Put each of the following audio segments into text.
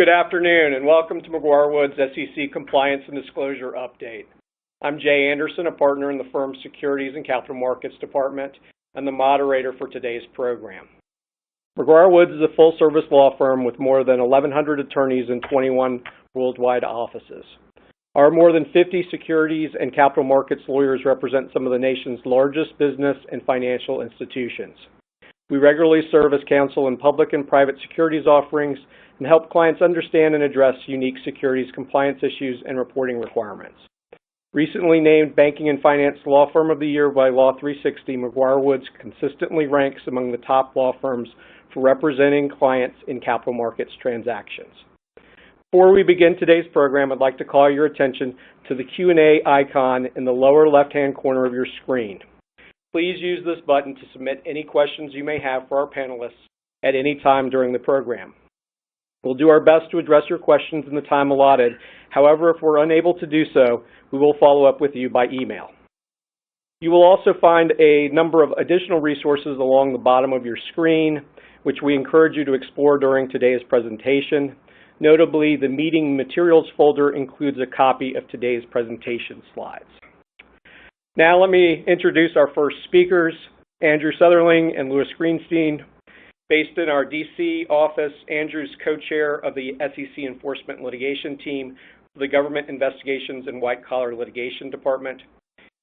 Good afternoon and welcome to McGuireWoods SEC Compliance and Disclosure Update. I'm Jay Anderson, a partner in the firm's Securities and Capital Markets Department and the moderator for today's program. McGuireWoods is a full-service law firm with more than 1,100 attorneys in 21 worldwide offices. Our more than 50 securities and capital markets lawyers represent some of the nation's largest business and financial institutions. We regularly serve as counsel in public and private securities offerings and help clients understand and address unique securities compliance issues and reporting requirements. Recently named Banking and Finance Law Firm of the Year by Law 360, McGuireWoods consistently ranks among the top law firms for representing clients in capital markets transactions. Before we begin today's program, I'd like to call your attention to the Q&A icon in the lower left-hand corner of your screen. Please use this button to submit any questions you may have for our panelists at any time during the program. We'll do our best to address your questions in the time allotted. However, if we're unable to do so, we will follow up with you by email. You will also find a number of additional resources along the bottom of your screen, which we encourage you to explore during today's presentation. Notably, the meeting materials folder includes a copy of today's presentation slides. Now let me introduce our first speakers, Andrew Southerling and Louis Greenstein. Based in our DC office, Andrew's co-chair of the SEC Enforcement Litigation Team for the Government Investigations and White Collar Litigation Department.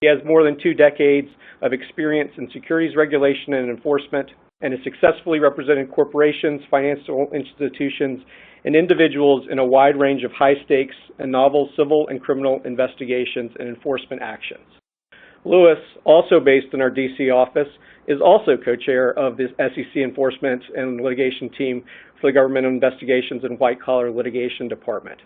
He has more than 2 decades of experience in securities regulation and enforcement and has successfully represented corporations, financial institutions, and individuals in a wide range of high-stakes and novel civil and criminal investigations and enforcement actions. Louis, also based in our DC office, is also co-chair of the SEC Enforcement and Litigation Team for the Government Investigations and White Collar Litigation Department.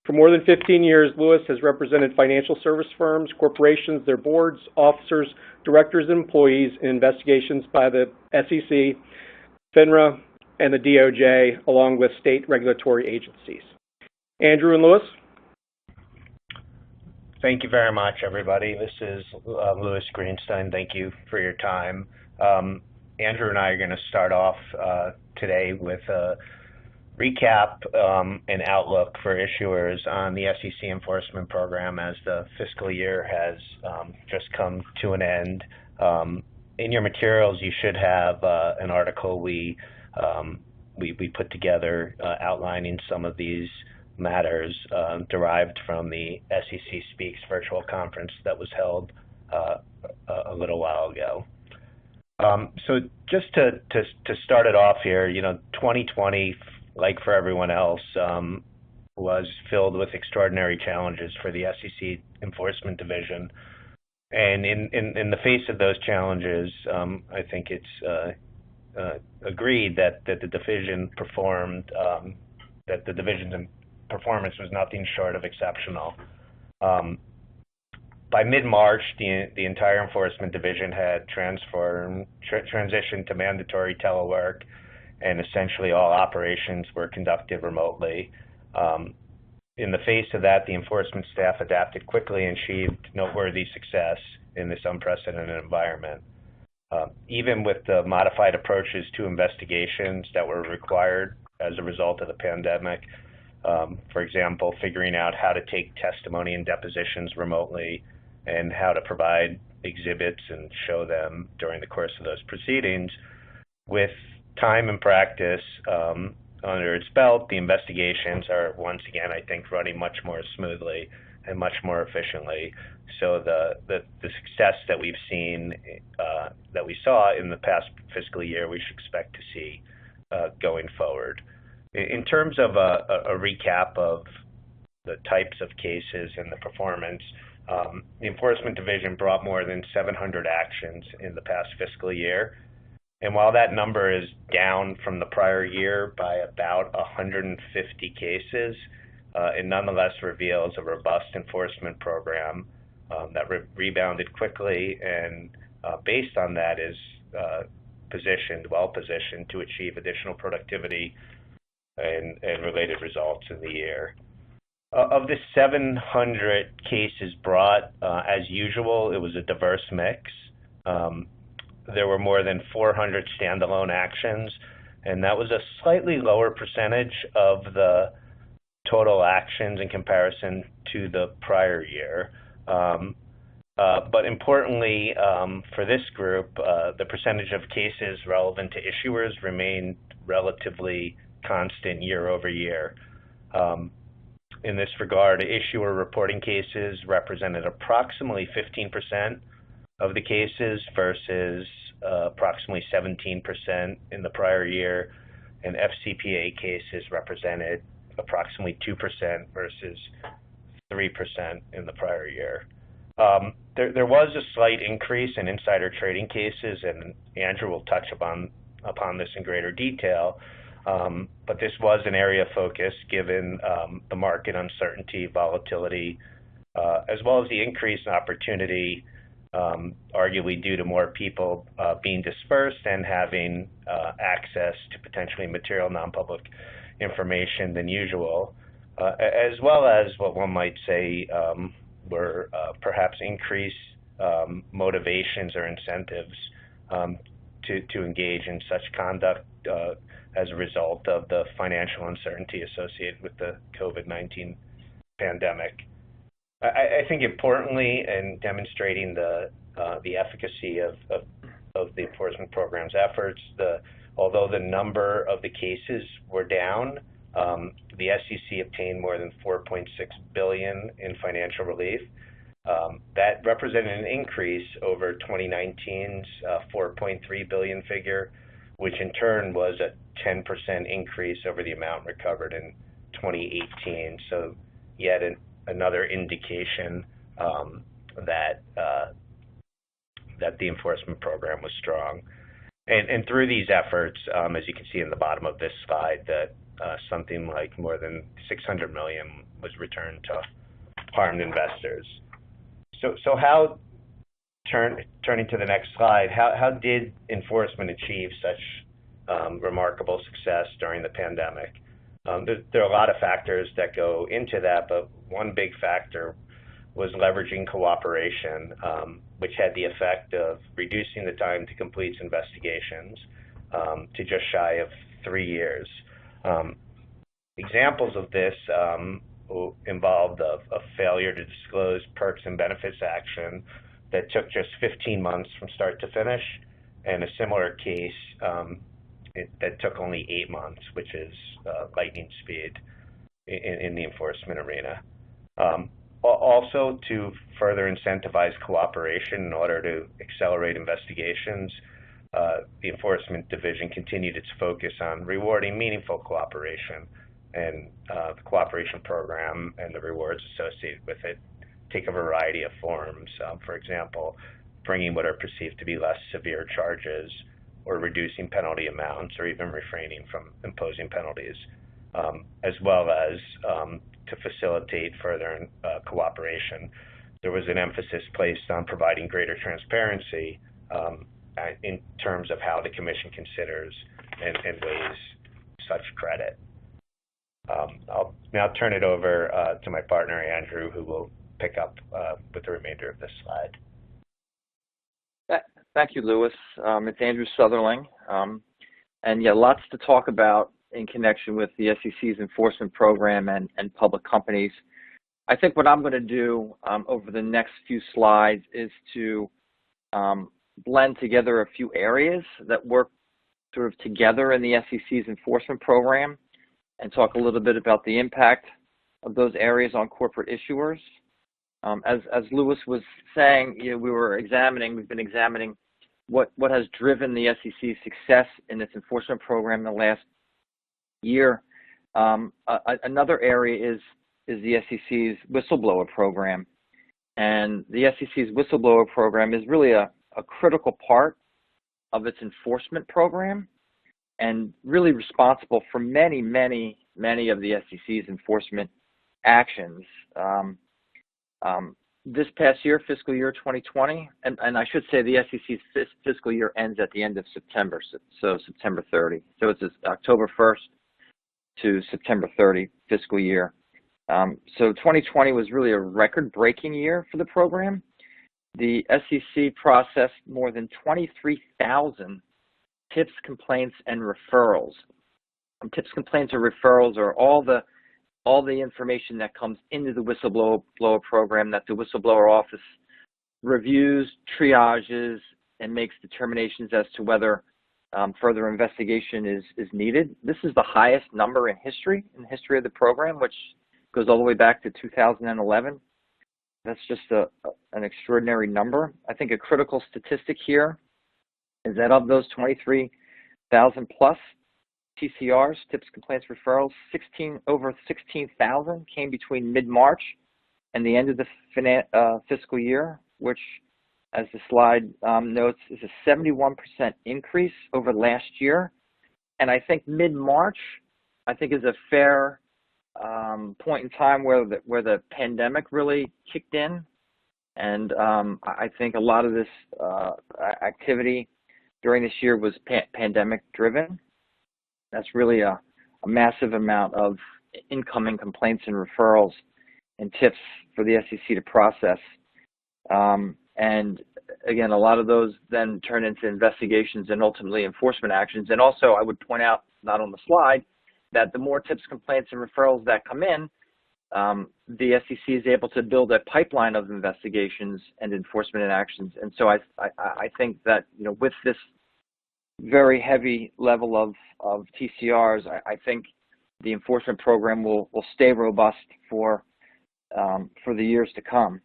For more than 15 years, Louis has represented financial service firms, corporations, their boards, officers, directors, and employees in investigations by the SEC, FINRA, and the DOJ, along with state regulatory agencies. Andrew and Louis? Thank you very much, everybody. This is Louis Greenstein. Thank you for your time. Andrew and I are going to start off today with a recap and outlook for issuers on the SEC enforcement program as the fiscal year has just come to an end. In your materials, you should have an article we put together outlining some of these matters derived from the SEC Speaks virtual conference that was held a little while ago. So just to start it off here, 2020, like for everyone else, was filled with extraordinary challenges for the SEC Enforcement Division. And in the face of those challenges, I think it's agreed that the division performed, that the division's performance was nothing short of exceptional. By mid-March, the entire enforcement division had transitioned to mandatory telework, and essentially all operations were conducted remotely. In the face of that, the enforcement staff adapted quickly and achieved noteworthy success in this unprecedented environment. Even with the modified approaches to investigations that were required as a result of the pandemic, for example, figuring out how to take testimony and depositions remotely and how to provide exhibits and show them during the course of those proceedings. With time and practice under its belt, the investigations are once again, I think, running much more smoothly and much more efficiently. So the success that we've seen, that we saw in the past fiscal year, we should expect to see going forward. In terms of a recap of the types of cases and the performance, the Enforcement Division brought more than 700 actions in the past fiscal year. And while that number is down from the prior year by about 150 cases, it nonetheless reveals a robust enforcement program that rebounded quickly and based on that is well positioned to achieve additional productivity and related results in the year. Of the 700 cases brought, as usual, it was a diverse mix. There were more than 400 standalone actions, and that was a slightly lower percentage of the total actions in comparison to the prior year. But importantly, for this group, the percentage of cases relevant to issuers remained relatively constant year over year. In this regard, issuer reporting cases represented approximately 15% of the cases versus approximately 17% in the prior year, and FCPA cases represented approximately 2% versus 3% in the prior year. There was a slight increase in insider trading cases, and Andrew will touch upon this in greater detail, but this was an area of focus given the market uncertainty, volatility, as well as the increase in opportunity, arguably due to more people being dispersed and having access to potentially material non-public information than usual, as well as what one might say were perhaps increased motivations or incentives to engage in such conduct as a result of the financial uncertainty associated with the COVID-19 pandemic. I think importantly, in demonstrating the efficacy of the enforcement program's efforts, although the number of the cases were down, the SEC obtained more than $4.6 billion in financial relief. That represented an increase over 2019's $4.3 billion figure, which in turn was a 10% increase over the amount recovered in 2018. So yet another indication that the enforcement program was strong. And through these efforts, as you can see in the bottom of this slide, that something like more than $600 million was returned to harmed investors. So how, turning to the next slide, how did enforcement achieve such remarkable success during the pandemic? There are a lot of factors that go into that, but one big factor was leveraging cooperation, which had the effect of reducing the time to complete investigations to just shy of 3 years. Examples of this involved a failure to disclose perks and benefits action that took just 15 months from start to finish, and a similar case that took only 8 months, which is lightning speed in the enforcement arena. Also, to further incentivize cooperation in order to accelerate investigations, the Enforcement Division continued its focus on rewarding meaningful cooperation, and the cooperation program and the rewards associated with it take a variety of forms. For example, bringing what are perceived to be less severe charges, or reducing penalty amounts, or even refraining from imposing penalties, as well as to facilitate further cooperation. There was an emphasis placed on providing greater transparency in terms of how the Commission considers and weighs such credit. I'll now turn it over to my partner, Andrew, who will pick up with the remainder of this slide. Thank you, Louis. It's Andrew Sutherland. And yeah, lots to talk about in connection with the SEC's enforcement program and public companies. I think what I'm going to do over the next few slides is to blend together a few areas that work sort of together in the SEC's enforcement program, and talk a little bit about the impact of those areas on corporate issuers. As Louis was saying, we've been examining what has driven the SEC's success in its enforcement program in the last year. Another area is the SEC's whistleblower program. And the SEC's whistleblower program is really a critical part of its enforcement program, and really responsible for many of the SEC's enforcement actions. This past year, fiscal year 2020, and I should say the SEC's fiscal year ends at the end of September, so September 30. So it's October 1st to September 30 fiscal year. So 2020 was really a record-breaking year for the program. The SEC processed more than 23,000 tips, complaints, and referrals. Tips, complaints, or referrals are all the all the information that comes into the whistleblower program that the whistleblower office reviews, triages, and makes determinations as to whether further investigation is needed. This is the highest number in the history of the program, which goes all the way back to 2011. That's just an extraordinary number. I think a critical statistic here is that of those 23,000 plus TCRs, tips, complaints, referrals, over 16,000 came between mid-March and the end of the fiscal year, which, as the slide notes, is a 71% increase over last year. And I think mid-March, is a fair point in time where the pandemic really kicked in. And I think a lot of this activity during this year was pandemic driven. That's really a massive amount of incoming complaints and referrals and tips for the SEC to process. And again, a lot of those then turn into investigations and ultimately enforcement actions. And also, I would point out, not on the slide, that the more tips, complaints, and referrals that come in, the SEC is able to build a pipeline of investigations and enforcement and actions. And so I think that, with this very heavy level of TCRs, I think the enforcement program will stay robust for the years to come.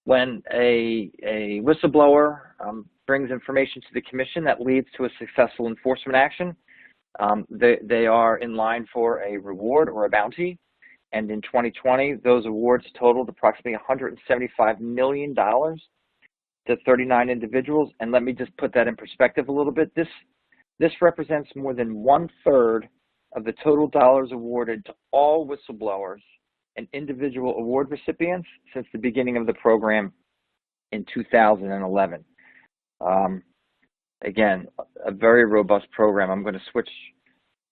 When a whistleblower brings information to the commission that leads to a successful enforcement action, they are in line for a reward or a bounty. And in 2020, those awards totaled approximately $175 million to 39 individuals. And let me just put that in perspective a little bit. This represents more than 1/3 of the total dollars awarded to all whistleblowers and individual award recipients since the beginning of the program in 2011. Again, a very robust program. I'm going to switch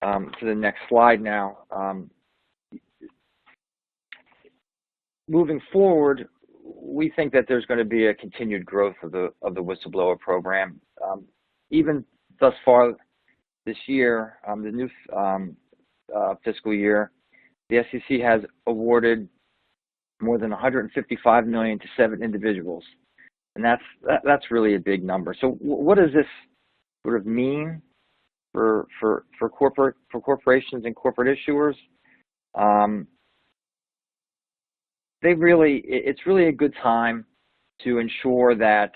to the next slide now. Moving forward, we think that there's going to be a continued growth of the whistleblower program. Even thus far this year, the new fiscal year, the SEC has awarded more than $155 million to 7 individuals, and that's really a big number. So what does this sort of mean for corporations and corporate issuers? It's really a good time to ensure that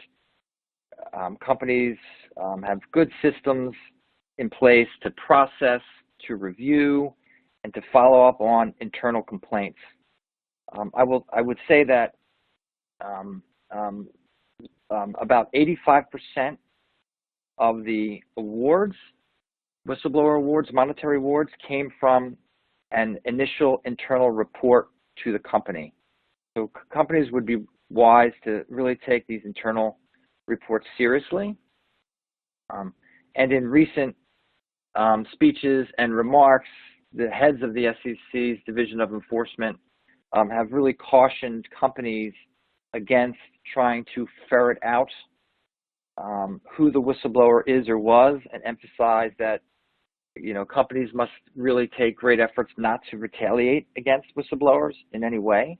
companies have good systems in place to process, to review, and to follow up on internal complaints. I would say that about 85% of the awards, whistleblower awards, monetary awards, came from an initial internal report to the company. So companies would be wise to really take these internal reports seriously. And in recent speeches and remarks, the heads of the SEC's Division of Enforcement have really cautioned companies against trying to ferret out who the whistleblower is or was, and emphasize that companies must really take great efforts not to retaliate against whistleblowers in any way.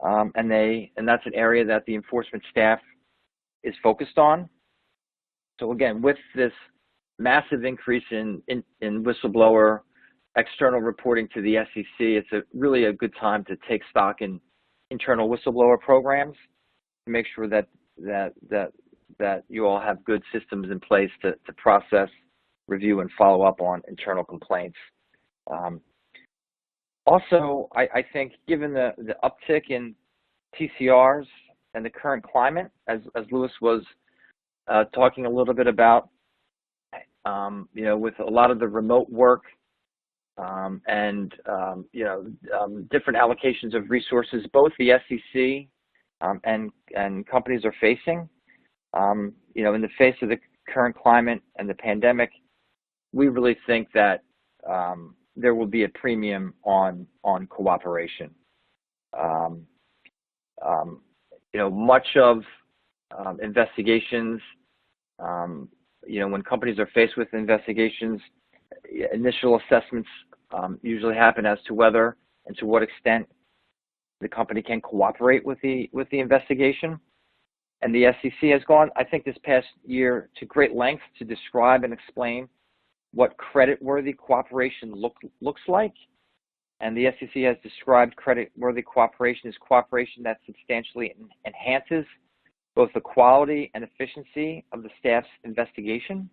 And that's an area that the enforcement staff is focused on. So again, with this massive increase in whistleblower external reporting to the SEC, it's really a good time to take stock in internal whistleblower programs to make sure that you all have good systems in place to process, review, and follow up on internal complaints. Also, I think given the uptick in TCRs and the current climate, as Louis was talking a little bit about, with a lot of the remote work and different allocations of resources, both the SEC and companies are facing. In the face of the current climate and the pandemic, we really think that there will be a premium on cooperation. Much of investigations, when companies are faced with investigations, initial assessments usually happen as to whether and to what extent the company can cooperate with the investigation. And the SEC has gone, I think, this past year to great lengths to describe and explain what creditworthy cooperation looks like. And the SEC has described creditworthy cooperation as cooperation that substantially enhances both the quality and efficiency of the staff's investigation.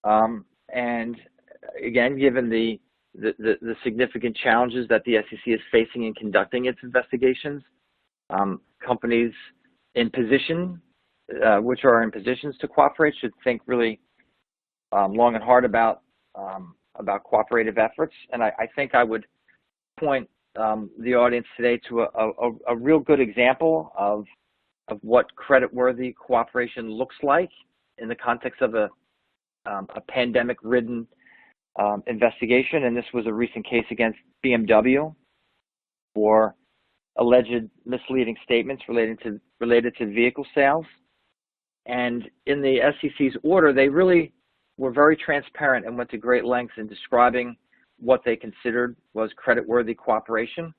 And again, given the significant challenges that the SEC is facing in conducting its investigations, companies in position, which are in positions to cooperate, should think really long and hard about cooperative efforts. And I think I would point the audience today to a real good example of what creditworthy cooperation looks like in the context of a pandemic-ridden investigation. And this was a recent case against BMW for alleged misleading statements related to vehicle sales. And in the SEC's order, they really were very transparent and went to great lengths in describing what they considered was creditworthy cooperation.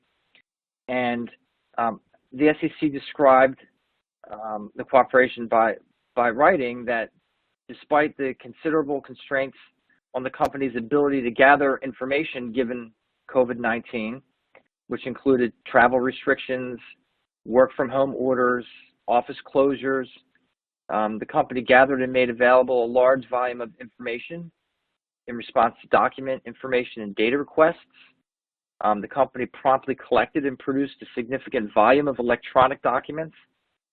And the SEC described the cooperation by writing that despite the considerable constraints on the company's ability to gather information given COVID-19, which included travel restrictions, work from home orders, office closures, the company gathered and made available a large volume of information in response to document information and data requests. The company promptly collected and produced a significant volume of electronic documents,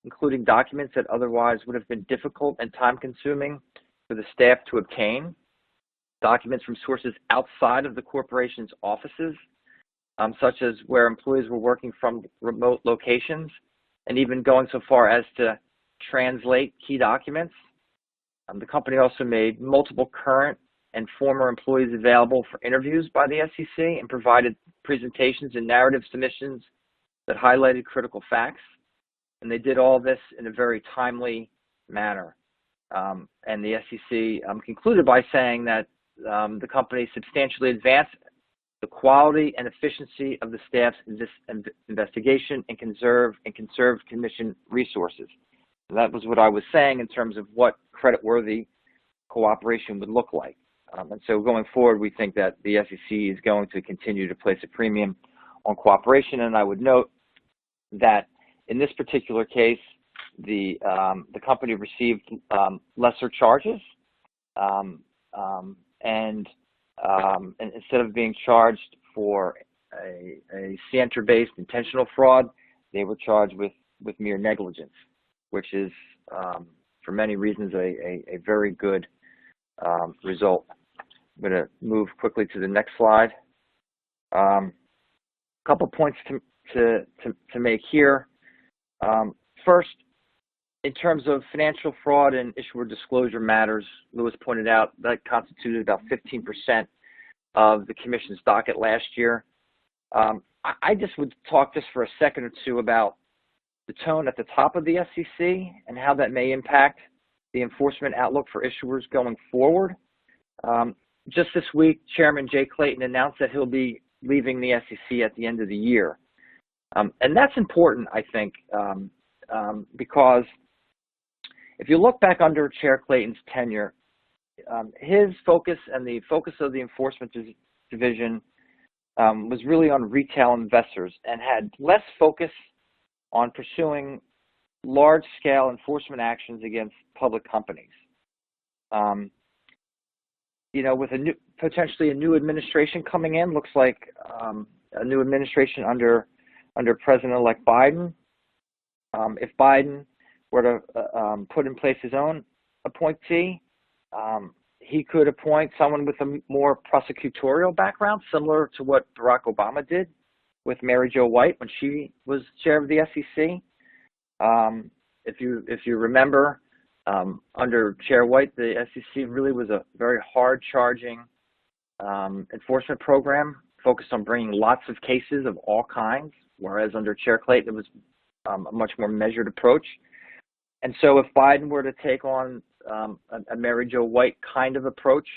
including documents that otherwise would have been difficult and time-consuming for the staff to obtain, documents from sources outside of the corporation's offices, such as where employees were working from remote locations, and even going so far as to translate key documents. The company also made multiple current and former employees available for interviews by the SEC and provided presentations and narrative submissions that highlighted critical facts. And they did all this in a very timely manner. And the SEC concluded by saying that the company substantially advanced the quality and efficiency of the staff's investigation and conserved commission resources. And that was what I was saying in terms of what creditworthy cooperation would look like. And so going forward, we think that the SEC is going to continue to place a premium on cooperation. And I would note that in this particular case, the company received lesser charges, and instead of being charged for a scienter-based intentional fraud, they were charged with mere negligence, which is, for many reasons, a very good result. I'm going to move quickly to the next slide. A couple points to make here. First, in terms of financial fraud and issuer disclosure matters, Lewis pointed out that constituted about 15% of the commission's docket last year. I just would talk just for a second or two about the tone at the top of the SEC and how that may impact the enforcement outlook for issuers going forward. Just this week, Chairman Jay Clayton announced that he'll be leaving the SEC at the end of the year. And that's important, I think, because if you look back under Chair Clayton's tenure, his focus and the focus of the Enforcement Division was really on retail investors and had less focus on pursuing large-scale enforcement actions against public companies. With potentially a new administration coming in, looks like a new administration under President-elect Biden. If Biden were to put in place his own appointee, he could appoint someone with a more prosecutorial background, similar to what Barack Obama did with Mary Jo White when she was chair of the SEC. If you remember, under Chair White, the SEC really was a very hard-charging enforcement program focused on bringing lots of cases of all kinds, whereas under Chair Clayton, it was a much more measured approach. And so if Biden were to take on a Mary Jo White kind of approach,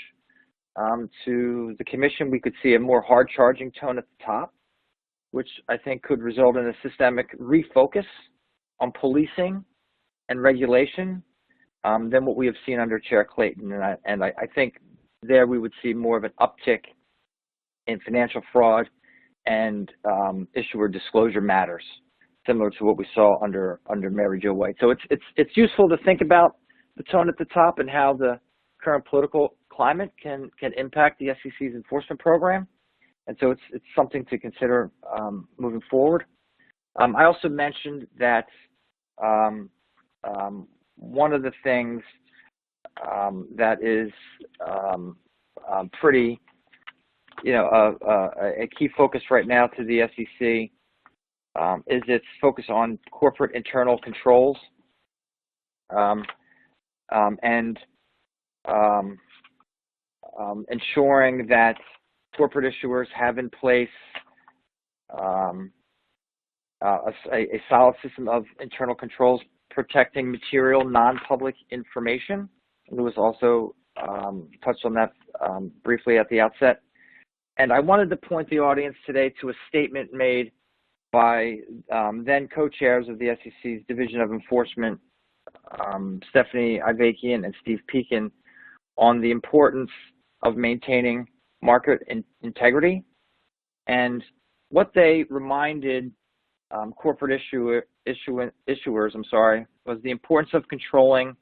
to the Commission, we could see a more hard-charging tone at the top, which I think could result in a systemic refocus on policing and regulation than what we have seen under Chair Clayton. And I think there we would see more of an uptick in financial fraud and issuer disclosure matters, similar to what we saw under Mary Jo White. So it's useful to think about the tone at the top and how the current political climate can impact the SEC's enforcement program. And so it's something to consider moving forward. I also mentioned that one of the things that is pretty, a key focus right now to the SEC is its focus on corporate internal controls and ensuring that corporate issuers have in place a solid system of internal controls protecting material non-public information. And Lewis also touched on that briefly at the outset. And I wanted to point the audience today to a statement made by then co-chairs of the SEC's Division of Enforcement, Stephanie Ivakian and Steve Pekin, on the importance of maintaining market integrity. And what they reminded corporate issuers, was the importance of controlling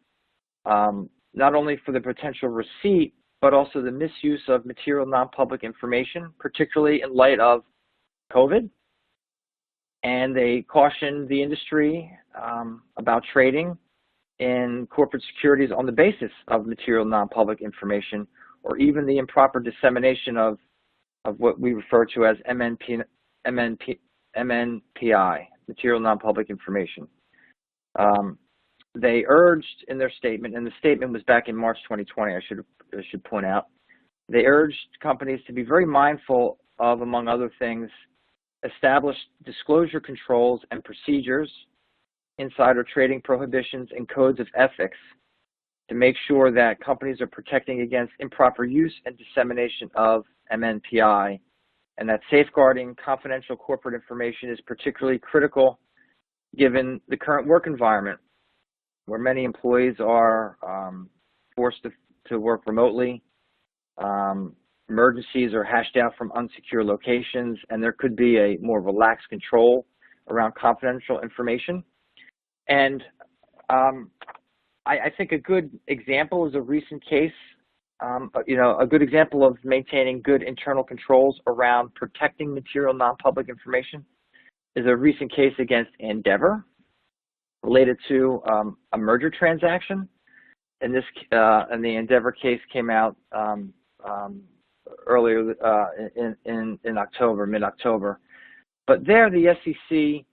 not only for the potential receipt, but also the misuse of material non-public information, particularly in light of COVID. And they cautioned the industry about trading in corporate securities on the basis of material non-public information, or even the improper dissemination of what we refer to as MNPI, material non-public information. They urged in their statement, and the statement was back in March 2020, I should point out, they urged companies to be very mindful of, among other things, established disclosure controls and procedures, insider trading prohibitions, and codes of ethics to make sure that companies are protecting against improper use and dissemination of MNPI, and that safeguarding confidential corporate information is particularly critical given the current work environment, where many employees are forced to work remotely. Emergencies are hashed out from unsecure locations, and there could be a more relaxed control around confidential information. And I think a good example is a recent case, a good example of maintaining good internal controls around protecting material non-public information is a recent case against Endeavor related to a merger transaction. And the Endeavor case came out earlier in October, mid-October. But there, the SEC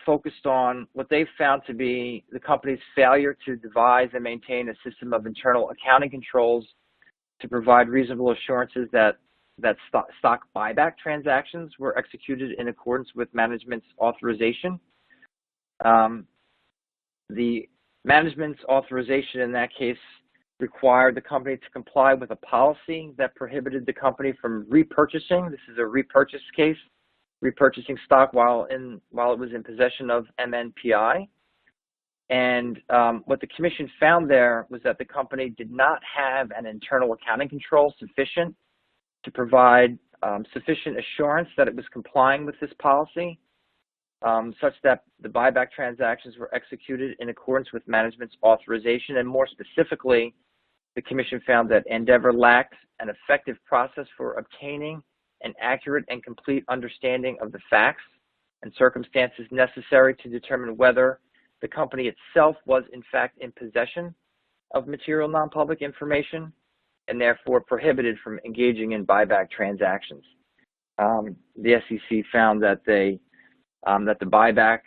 focused on what they found to be the company's failure to devise and maintain a system of internal accounting controls to provide reasonable assurances that stock buyback transactions were executed in accordance with management's authorization. The management's authorization in that case required the company to comply with a policy that prohibited the company from repurchasing. This is a repurchase case, repurchasing stock while it was in possession of MNPI. And what the commission found there was that the company did not have an internal accounting control sufficient to provide sufficient assurance that it was complying with this policy, such that the buyback transactions were executed in accordance with management's authorization. And more specifically, the commission found that Endeavor lacked an effective process for obtaining an accurate and complete understanding of the facts and circumstances necessary to determine whether the company itself was in fact in possession of material non-public information and therefore prohibited from engaging in buyback transactions. The SEC found that that the buyback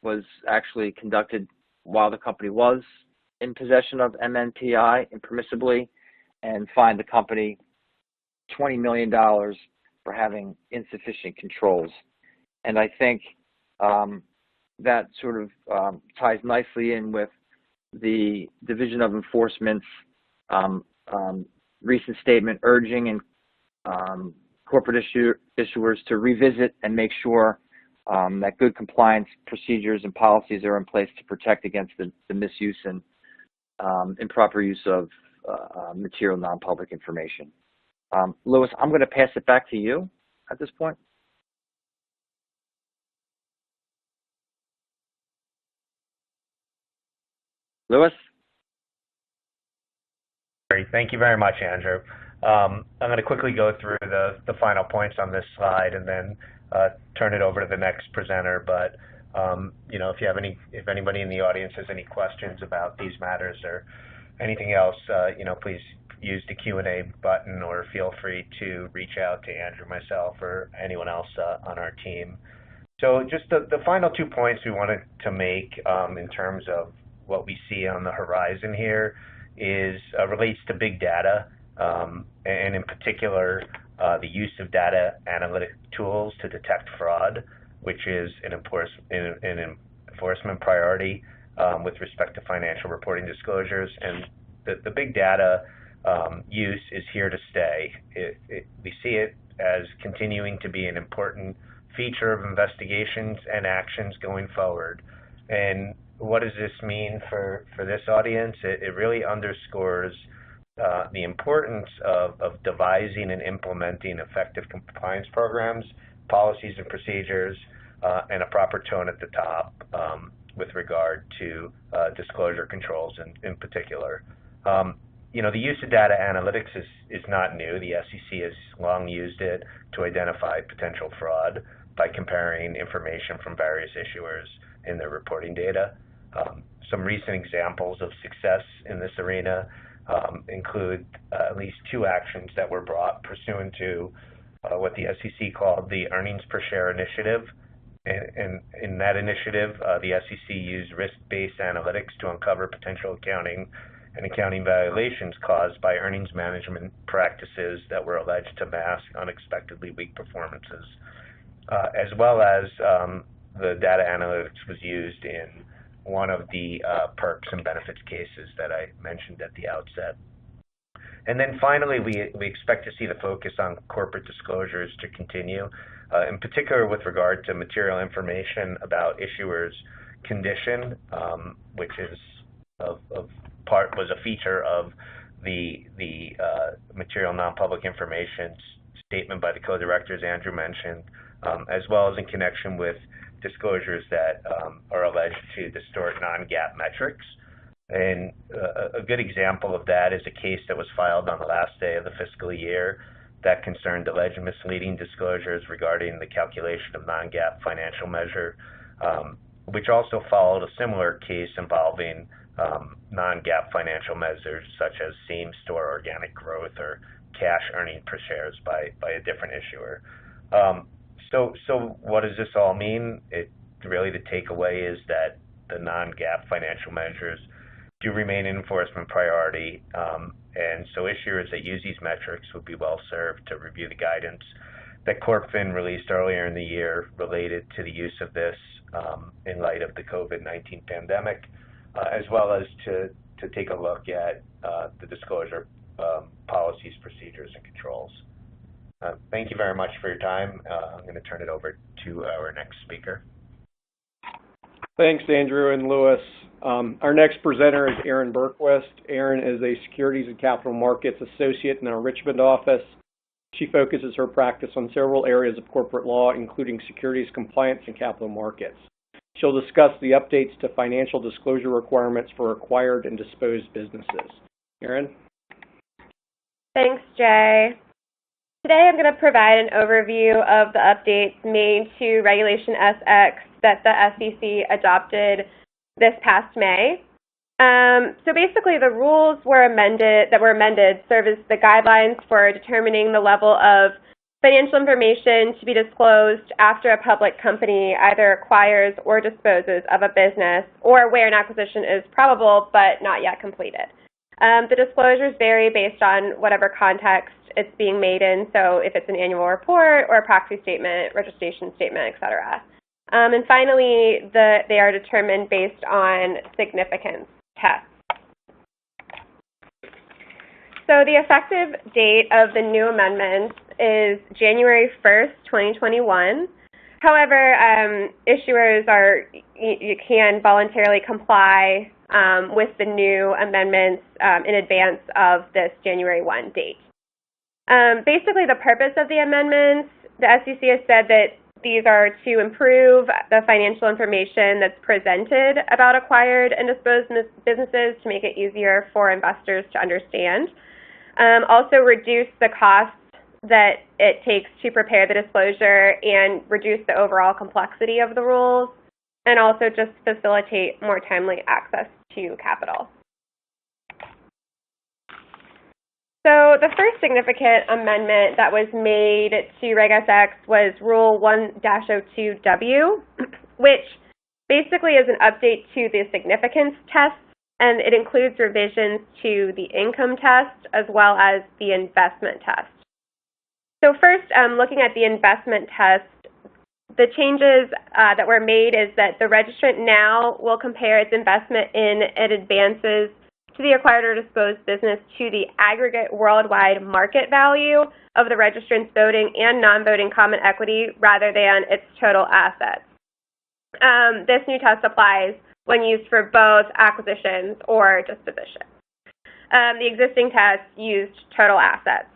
was actually conducted while the company was in possession of MNPI impermissibly, and fined the company $20 million for having insufficient controls. And I think that sort of ties nicely in with the Division of Enforcement's recent statement urging corporate issuers to revisit and make sure that good compliance procedures and policies are in place to protect against the misuse and improper use of material non-public information. Louis, I'm going to pass it back to you at this point. Louis? Great. Thank you very much, Andrew. I'm going to quickly go through the final points on this slide and then turn it over to the next presenter. But you know, if anybody in the audience has any questions about these matters or anything else, you know, please use the Q&A button or feel free to reach out to Andrew, myself, or anyone else on our team. So just the final 2 points we wanted to make in terms of what we see on the horizon here is relates to big data, and in particular the use of data analytic tools to detect fraud, which is an enforcement priority with respect to financial reporting disclosures. And the big data use is here to stay. We see it as continuing to be an important feature of investigations and actions going forward. And what does this mean for this audience? It really underscores the importance of devising and implementing effective compliance programs, policies and procedures, and a proper tone at the top with regard to disclosure controls in particular. You know, the use of data analytics is not new. The SEC has long used it to identify potential fraud by comparing information from various issuers in their reporting data. Some recent examples of success in this arena include at least 2 actions that were brought pursuant to what the SEC called the Earnings Per Share Initiative. And in that initiative, the SEC used risk-based analytics to uncover potential accounting violations caused by earnings management practices that were alleged to mask unexpectedly weak performances, as well as the data analytics was used in one of the perks and benefits cases that I mentioned at the outset. And then finally, we expect to see the focus on corporate disclosures to continue, in particular with regard to material information about issuers' condition, which is was a feature of the material non-public information statement by the co-directors Andrew mentioned, as well as in connection with disclosures that are alleged to distort non-GAAP metrics. And a good example of that is a case that was filed on the last day of the fiscal year that concerned alleged misleading disclosures regarding the calculation of non-GAAP financial measure, which also followed a similar case involving non-GAAP financial measures such as same-store organic growth or cash earnings per shares by a different issuer. So what does this all mean? Really the takeaway is that the non-GAAP financial measures do remain an enforcement priority, and so issuers that use these metrics would be well served to review the guidance that CorpFin released earlier in the year related to the use of this in light of the COVID-19 pandemic, as well as to take a look at the disclosure policies, procedures, and controls. Thank you very much for your time. I'm going to turn it over to our next speaker. Thanks, Andrew and Louis. Our next presenter is Erin Berquist. Erin is a Securities and Capital Markets Associate in our Richmond office. She focuses her practice on several areas of corporate law, including securities compliance and capital markets. She'll discuss the updates to financial disclosure requirements for acquired and disposed businesses. Erin? Thanks, Jay. Today I'm going to provide an overview of the updates made to Regulation SX that the SEC adopted this past May. So basically the rules that were amended serve as the guidelines for determining the level of financial information to be disclosed after a public company either acquires or disposes of a business or where an acquisition is probable but not yet completed. The disclosures vary based on whatever context it's being made in, so if it's an annual report or a proxy statement, registration statement, et cetera. And finally, they are determined based on significance tests. So the effective date of the new amendments is January 1st, 2021. However, issuers you can voluntarily comply with the new amendments in advance of this January 1 date. Basically, the purpose of the amendments, the SEC has said that these are to improve the financial information that's presented about acquired and disposed businesses to make it easier for investors to understand. Also reduce the costs that it takes to prepare the disclosure and reduce the overall complexity of the rules, and also just facilitate more timely access to capital. So the first significant amendment that was made to Reg SX was Rule 1-02W, which basically is an update to the significance test, and it includes revisions to the income test as well as the investment test. So first, looking at the investment test, the changes that were made is that the registrant now will compare its investment in advances to the acquired or disposed business to the aggregate worldwide market value of the registrant's voting and non-voting common equity rather than its total assets. This new test applies when used for both acquisitions or dispositions. The existing test used total assets.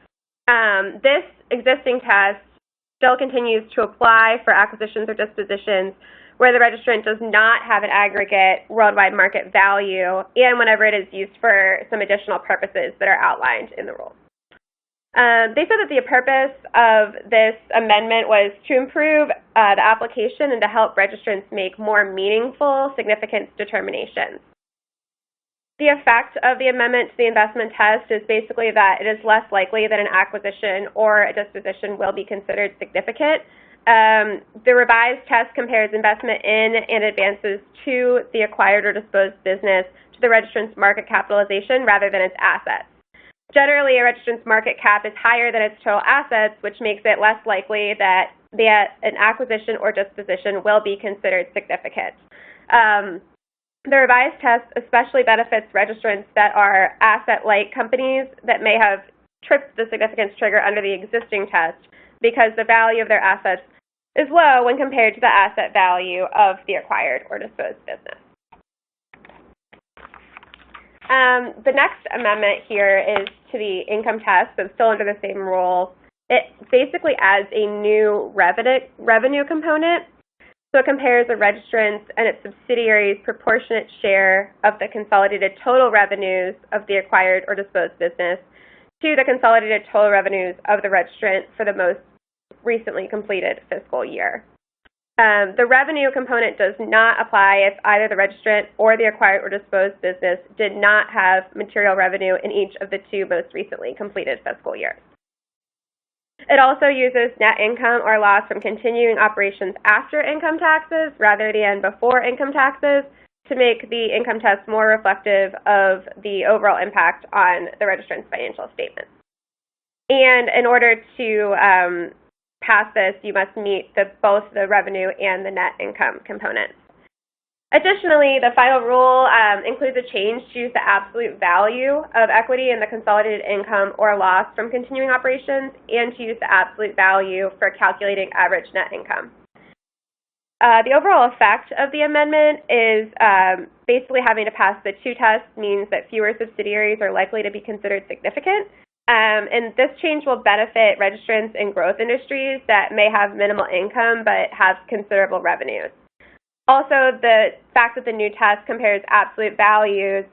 This existing test still continues to apply for acquisitions or dispositions where the registrant does not have an aggregate worldwide market value and whenever it is used for some additional purposes that are outlined in the rule. They said that the purpose of this amendment was to improve the application and to help registrants make more meaningful significance determinations. The effect of the amendment to the investment test is basically that it is less likely that an acquisition or a disposition will be considered significant. The revised test compares investment in and advances to the acquired or disposed business to the registrant's market capitalization rather than its assets. Generally, a registrant's market cap is higher than its total assets, which makes it less likely that an acquisition or disposition will be considered significant. The revised test especially benefits registrants that are asset-light companies that may have tripped the significance trigger under the existing test because the value of their assets is low when compared to the asset value of the acquired or disposed business. The next amendment here is to the income test, so still under the same rule. It basically adds a new revenue component. So it compares the registrant's and its subsidiaries' proportionate share of the consolidated total revenues of the acquired or disposed business to the consolidated total revenues of the registrant for the most recently completed fiscal year. The revenue component does not apply if either the registrant or the acquired or disposed business did not have material revenue in each of the two most recently completed fiscal years. It also uses net income or loss from continuing operations after income taxes rather than before income taxes to make the income test more reflective of the overall impact on the registrant's financial statements. And in order to pass this, you must meet both the revenue and the net income components. Additionally, the final rule includes a change to use the absolute value of equity in the consolidated income or loss from continuing operations and to use the absolute value for calculating average net income. The overall effect of the amendment is basically having to pass the two tests means that fewer subsidiaries are likely to be considered significant. And this change will benefit registrants in growth industries that may have minimal income but have considerable revenues. Also, the fact that the new test compares absolute values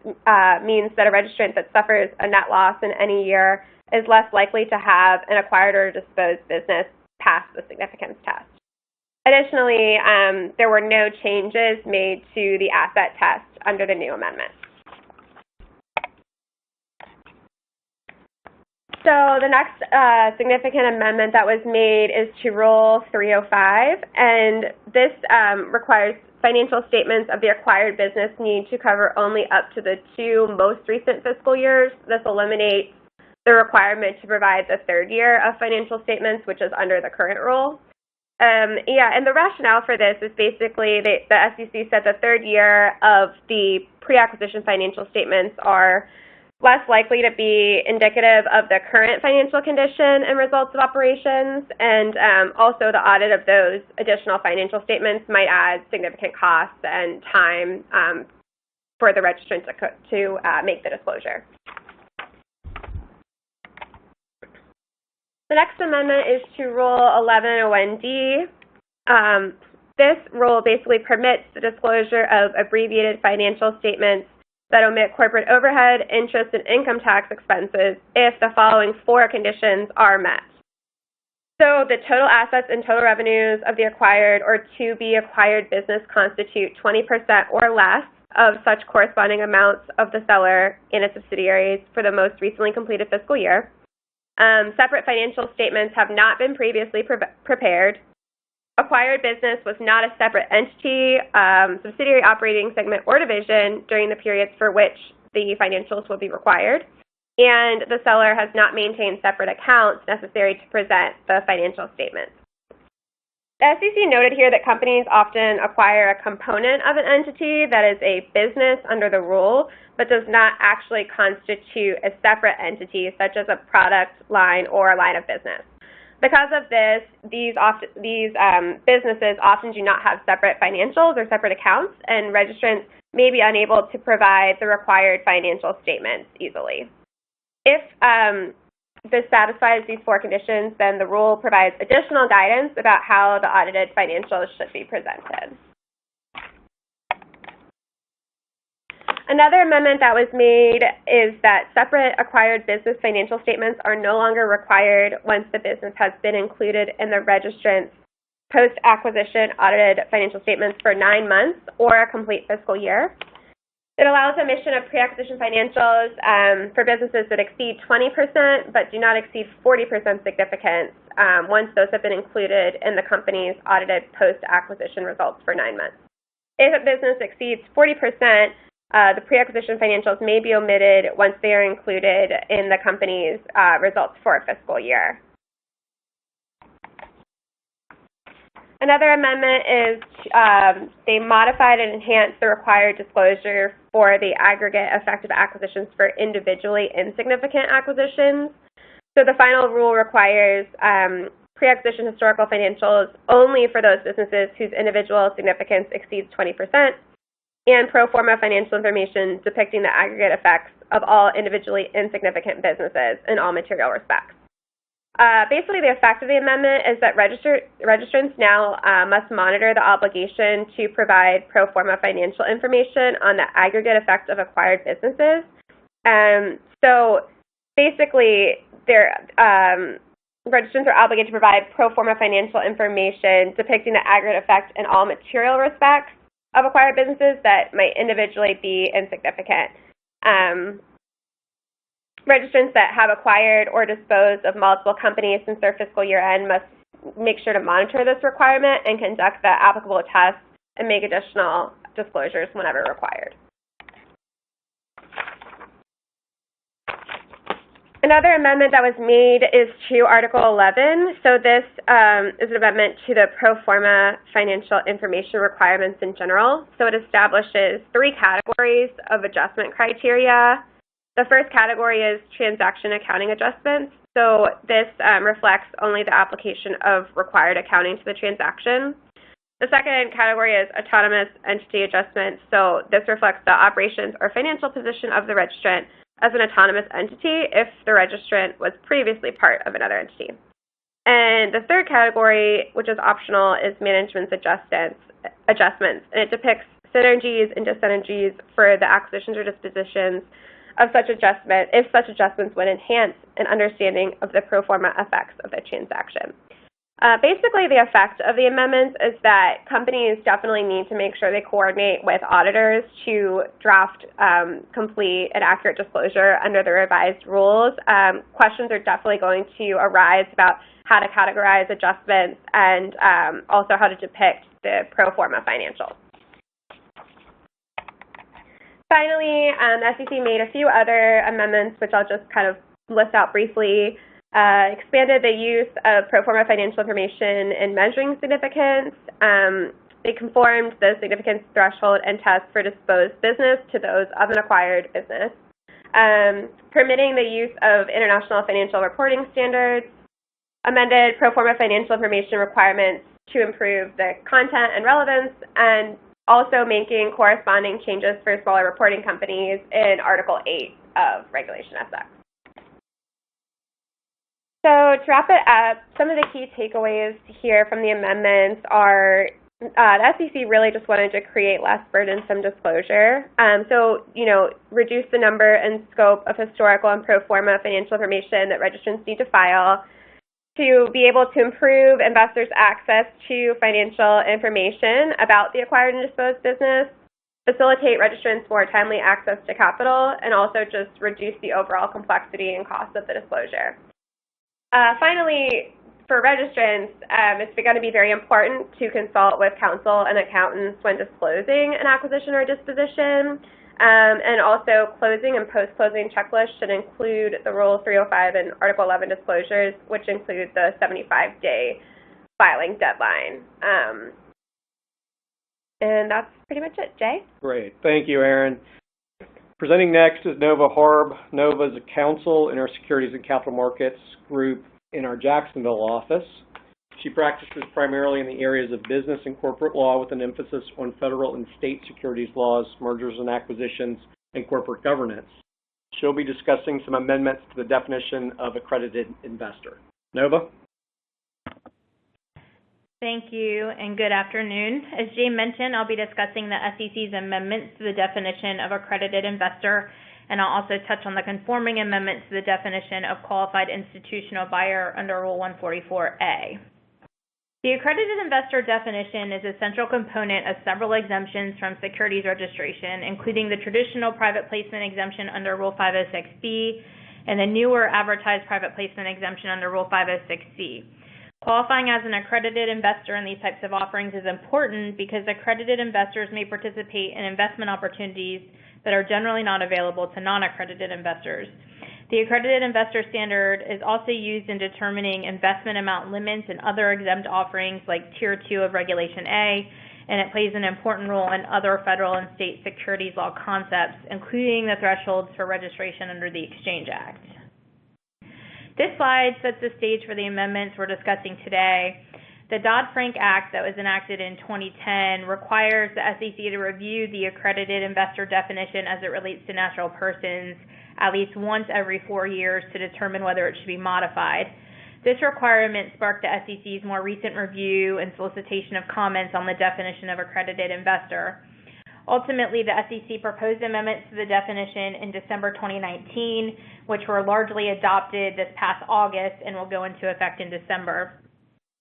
means that a registrant that suffers a net loss in any year is less likely to have an acquired or disposed business pass the significance test. Additionally, there were no changes made to the asset test under the new amendment. So the next significant amendment that was made is to Rule 305, and this requires financial statements of the acquired business need to cover only up to the two most recent fiscal years. This eliminates the requirement to provide the third year of financial statements, which is under the current rule. And the rationale for this is basically the SEC said the third year of the pre-acquisition financial statements are less likely to be indicative of the current financial condition and results of operations, and also the audit of those additional financial statements might add significant costs and time for the registrant to make the disclosure. The next amendment is to Rule 1101D. This rule basically permits the disclosure of abbreviated financial statements that omit corporate overhead, interest, and income tax expenses if the following 4 conditions are met. So the total assets and total revenues of the acquired or to-be acquired business constitute 20% or less of such corresponding amounts of the seller and its subsidiaries for the most recently completed fiscal year. Separate financial statements have not been previously prepared. Acquired business was not a separate entity, subsidiary, operating segment, or division during the periods for which the financials will be required. And the seller has not maintained separate accounts necessary to present the financial statements. The SEC noted here that companies often acquire a component of an entity that is a business under the rule, but does not actually constitute a separate entity, such as a product line or a line of business. Because of this, these businesses often do not have separate financials or separate accounts, and registrants may be unable to provide the required financial statements easily. If this satisfies these 4 conditions, then the rule provides additional guidance about how the audited financials should be presented. Another amendment that was made is that separate acquired business financial statements are no longer required once the business has been included in the registrant's post-acquisition audited financial statements for 9 months or a complete fiscal year. It allows emission of pre-acquisition financials for businesses that exceed 20% but do not exceed 40% significance once those have been included in the company's audited post-acquisition results for 9 months. If a business exceeds 40%, the pre-acquisition financials may be omitted once they are included in the company's results for a fiscal year. Another amendment is they modified and enhanced the required disclosure for the aggregate effective acquisitions for individually insignificant acquisitions. So the final rule requires pre-acquisition historical financials only for those businesses whose individual significance exceeds 20%, and pro forma financial information depicting the aggregate effects of all individually insignificant businesses in all material respects. Basically, the effect of the amendment is that registrants now must monitor the obligation to provide pro forma financial information on the aggregate effect of acquired businesses. So basically, registrants are obligated to provide pro forma financial information depicting the aggregate effect in all material respects of acquired businesses that might individually be insignificant. Registrants that have acquired or disposed of multiple companies since their fiscal year end must make sure to monitor this requirement and conduct the applicable tests and make additional disclosures whenever required. Another amendment that was made is to Article 11. So this is an amendment to the pro forma financial information requirements in general. So it establishes 3 categories of adjustment criteria. The first category is transaction accounting adjustments. So this reflects only the application of required accounting to the transaction. The second category is autonomous entity adjustments. So this reflects the operations or financial position of the registrant as an autonomous entity if the registrant was previously part of another entity. And the third category, which is optional, is management's adjustments, and it depicts synergies and dyssynergies for the acquisitions or dispositions of such adjustment, if such adjustments would enhance an understanding of the pro forma effects of the transaction. Basically, the effect of the amendments is that companies definitely need to make sure they coordinate with auditors to draft complete and accurate disclosure under the revised rules. Questions are definitely going to arise about how to categorize adjustments and also how to depict the pro forma financials. Finally, the SEC made a few other amendments, which I'll just kind of list out briefly. Expanded the use of pro forma financial information in measuring significance. They conformed the significance threshold and test for disposed business to those of an acquired business. permitting the use of international financial reporting standards, amended pro forma financial information requirements to improve the content and relevance, and also making corresponding changes for smaller reporting companies in Article 8 of Regulation SX. So to wrap it up, some of the key takeaways here from the amendments are the SEC really just wanted to create less burdensome disclosure. Reduce the number and scope of historical and pro forma financial information that registrants need to file, to be able to improve investors' access to financial information about the acquired and disposed business, facilitate registrants' more timely access to capital, and also just reduce the overall complexity and cost of the disclosure. Finally, for registrants, it's going to be very important to consult with counsel and accountants when disclosing an acquisition or disposition. And also, closing and post-closing checklists should include the Rule 305 and Article 11 disclosures, which include the 75-day filing deadline. And that's pretty much it. Jay? Great. Thank you, Erin. Presenting next is Nova Harb. Nova is a counsel in our Securities and Capital Markets group in our Jacksonville office. She practices primarily in the areas of business and corporate law with an emphasis on federal and state securities laws, mergers and acquisitions, and corporate governance. She'll be discussing some amendments to the definition of accredited investor. Nova? Thank you, and good afternoon. As Jay mentioned, I'll be discussing the SEC's amendments to the definition of accredited investor, and I'll also touch on the conforming amendments to the definition of qualified institutional buyer under Rule 144A. The accredited investor definition is a central component of several exemptions from securities registration, including the traditional private placement exemption under Rule 506B and the newer advertised private placement exemption under Rule 506C. Qualifying as an accredited investor in these types of offerings is important because accredited investors may participate in investment opportunities that are generally not available to non-accredited investors. The accredited investor standard is also used in determining investment amount limits and other exempt offerings like Tier 2 of Regulation A, and it plays an important role in other federal and state securities law concepts, including the thresholds for registration under the Exchange Act. This slide sets the stage for the amendments we're discussing today. The Dodd-Frank Act that was enacted in 2010 requires the SEC to review the accredited investor definition as it relates to natural persons at least once every 4 years to determine whether it should be modified. This requirement sparked the SEC's more recent review and solicitation of comments on the definition of accredited investor. Ultimately, the SEC proposed amendments to the definition in December 2019, which were largely adopted this past August and will go into effect in December.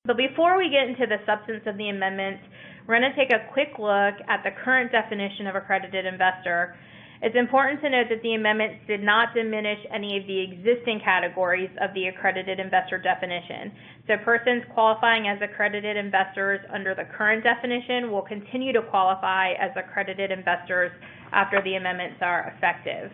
But before we get into the substance of the amendments, we're going to take a quick look at the current definition of accredited investor. It's important to note that the amendments did not diminish any of the existing categories of the accredited investor definition. So persons qualifying as accredited investors under the current definition will continue to qualify as accredited investors after the amendments are effective.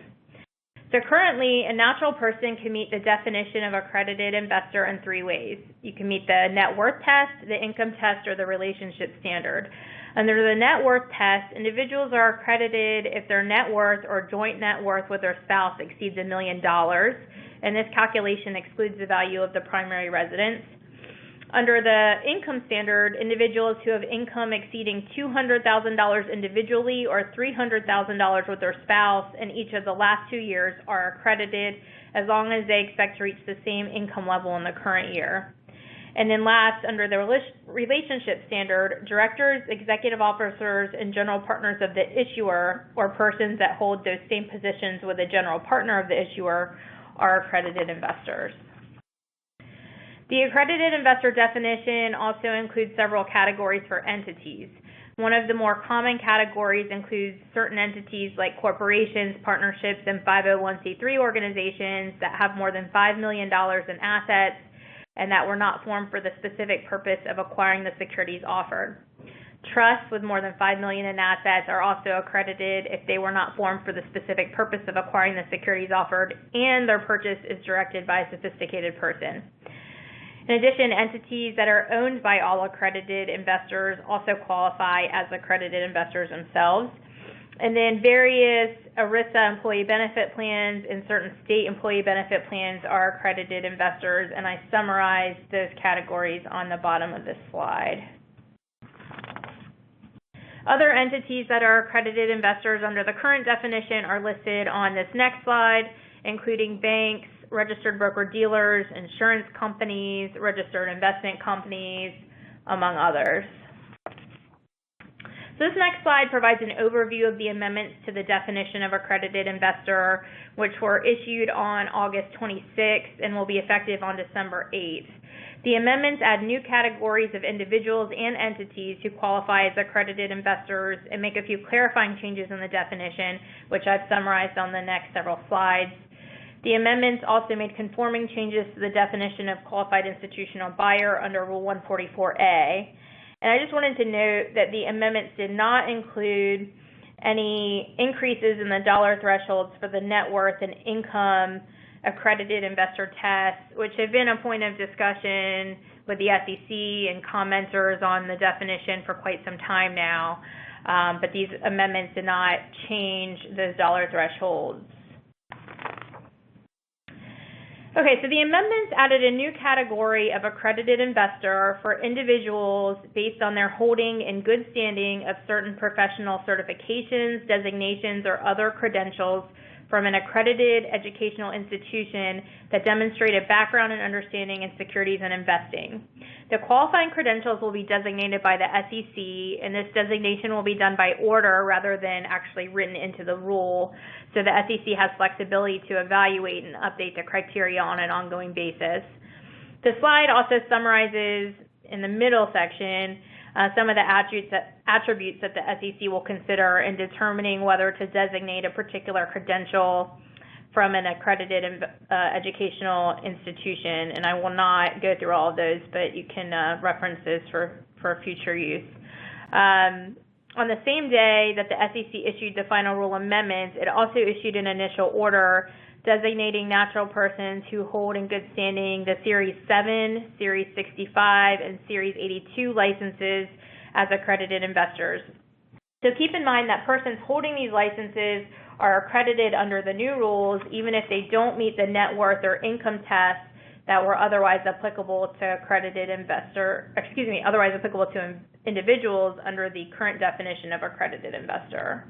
So currently, a natural person can meet the definition of accredited investor in 3 ways. You can meet the net worth test, the income test, or the relationship standard. Under the net worth test, individuals are accredited if their net worth or joint net worth with their spouse exceeds $1 million, and this calculation excludes the value of the primary residence. Under the income standard, individuals who have income exceeding $200,000 individually or $300,000 with their spouse in each of the last 2 years are accredited as long as they expect to reach the same income level in the current year. And then last, under the relationship standard, directors, executive officers, and general partners of the issuer or persons that hold those same positions with a general partner of the issuer are accredited investors. The accredited investor definition also includes several categories for entities. One of the more common categories includes certain entities like corporations, partnerships, and 501c3 organizations that have more than $5 million in assets and that were not formed for the specific purpose of acquiring the securities offered. Trusts with more than $5 million in assets are also accredited if they were not formed for the specific purpose of acquiring the securities offered and their purchase is directed by a sophisticated person. In addition, entities that are owned by all accredited investors also qualify as accredited investors themselves. And then various ERISA employee benefit plans and certain state employee benefit plans are accredited investors, and I summarized those categories on the bottom of this slide. Other entities that are accredited investors under the current definition are listed on this next slide, including banks, registered broker-dealers, insurance companies, registered investment companies, among others. So this next slide provides an overview of the amendments to the definition of accredited investor, which were issued on August 26th and will be effective on December 8th. The amendments add new categories of individuals and entities who qualify as accredited investors and make a few clarifying changes in the definition, which I've summarized on the next several slides. The amendments also made conforming changes to the definition of qualified institutional buyer under Rule 144A. And I just wanted to note that the amendments did not include any increases in the dollar thresholds for the net worth and income accredited investor tests, which have been a point of discussion with the SEC and commenters on the definition for quite some time now. But these amendments did not change those dollar thresholds. Okay, so the amendments added a new category of accredited investor for individuals based on their holding in good standing of certain professional certifications, designations, or other credentials from an accredited educational institution that demonstrate a background and understanding in securities and investing. The qualifying credentials will be designated by the SEC, and this designation will be done by order rather than actually written into the rule, so the SEC has flexibility to evaluate and update the criteria on an ongoing basis. The slide also summarizes in the middle section some of the attributes that the SEC will consider in determining whether to designate a particular credential from an accredited educational institution. And I will not go through all of those, but you can reference those for future use. On the same day that the SEC issued the final rule amendments, it also issued an initial order designating natural persons who hold in good standing the Series 7, Series 65, and Series 82 licenses as accredited investors. So keep in mind that persons holding these licenses are accredited under the new rules, even if they don't meet the net worth or income tests that were otherwise applicable to individuals under the current definition of accredited investor.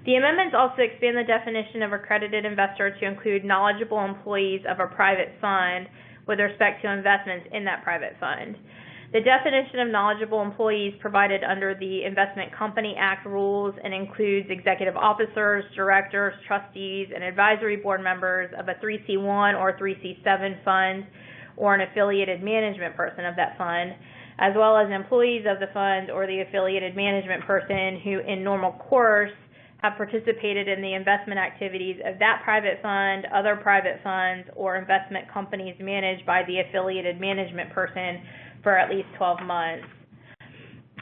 The amendments also expand the definition of accredited investor to include knowledgeable employees of a private fund with respect to investments in that private fund. The definition of knowledgeable employees provided under the Investment Company Act rules and includes executive officers, directors, trustees, and advisory board members of a 3C1 or 3C7 fund or an affiliated management person of that fund, as well as employees of the fund or the affiliated management person who in normal course have participated in the investment activities of that private fund, other private funds, or investment companies managed by the affiliated management person for at least 12 months.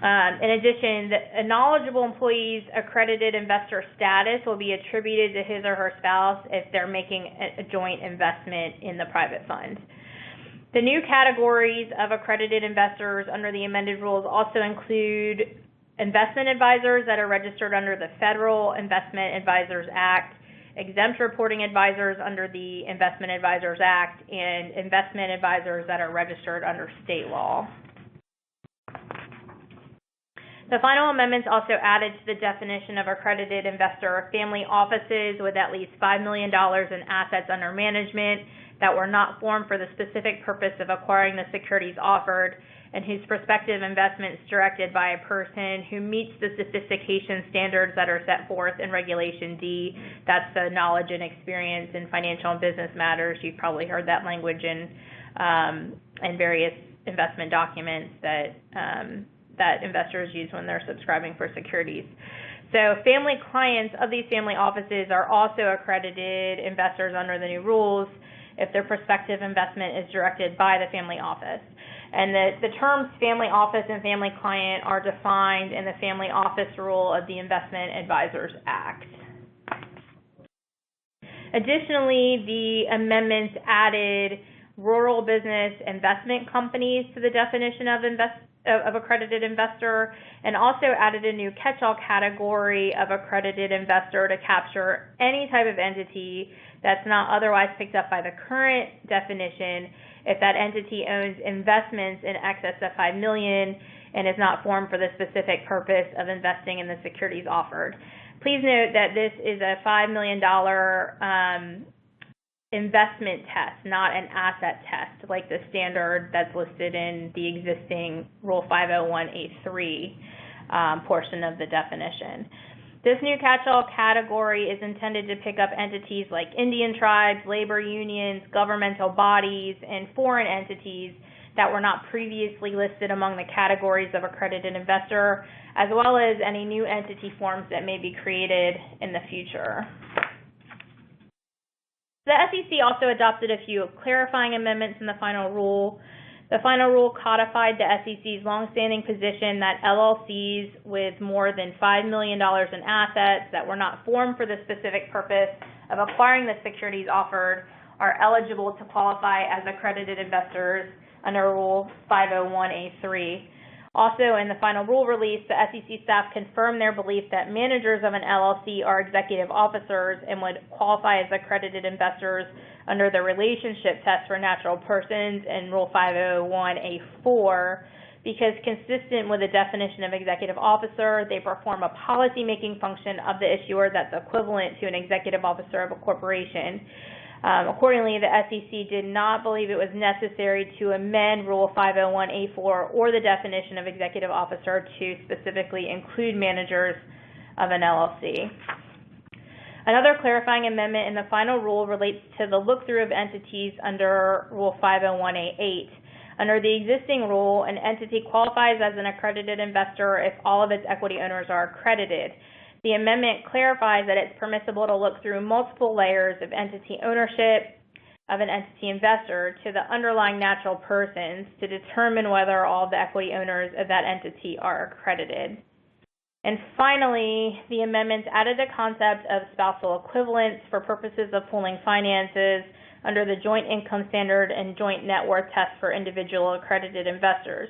In addition, a knowledgeable employee's accredited investor status will be attributed to his or her spouse if they're making a joint investment in the private fund. The new categories of accredited investors under the amended rules also include investment advisors that are registered under the Federal Investment Advisors Act, exempt reporting advisors under the Investment Advisors Act, and investment advisors that are registered under state law. The final amendments also added to the definition of accredited investor family offices with at least $5 million in assets under management that were not formed for the specific purpose of acquiring the securities offered, and whose prospective investments directed by a person who meets the sophistication standards that are set forth in Regulation D. That's the knowledge and experience in financial and business matters. You've probably heard that language in various investment documents that investors use when they're subscribing for securities. So family clients of these family offices are also accredited investors under the new rules if their prospective investment is directed by the family office. And the terms family office and family client are defined in the Family Office Rule of the Investment Advisors Act. Additionally, the amendments added rural business investment companies to the definition of of accredited investor, and also added a new catch-all category of accredited investor to capture any type of entity that's not otherwise picked up by the current definition if that entity owns investments in excess of $5 million and is not formed for the specific purpose of investing in the securities offered. Please note that this is a $5 million investment test, not an asset test like the standard that's listed in the existing Rule 501(a)(3) portion of the definition. This new catch-all category is intended to pick up entities like Indian tribes, labor unions, governmental bodies, and foreign entities that were not previously listed among the categories of accredited investor, as well as any new entity forms that may be created in the future. The SEC also adopted a few clarifying amendments in the final rule. The final rule codified the SEC's longstanding position that LLCs with more than $5 million in assets that were not formed for the specific purpose of acquiring the securities offered are eligible to qualify as accredited investors under Rule 501(a)(3). Also, in the final rule release, the SEC staff confirmed their belief that managers of an LLC are executive officers and would qualify as accredited investors under the relationship test for natural persons in Rule 501(a)(4), because consistent with the definition of executive officer, they perform a policy-making function of the issuer that's equivalent to an executive officer of a corporation. Accordingly, the SEC did not believe it was necessary to amend Rule 501(a)(4) or the definition of executive officer to specifically include managers of an LLC. Another clarifying amendment in the final rule relates to the look-through of entities under Rule 501(a)(8). Under the existing rule, an entity qualifies as an accredited investor if all of its equity owners are accredited. The amendment clarifies that it's permissible to look through multiple layers of entity ownership of an entity investor to the underlying natural persons to determine whether all the equity owners of that entity are accredited. And finally, the amendments added the concept of spousal equivalence for purposes of pooling finances under the joint income standard and joint net worth test for individual accredited investors.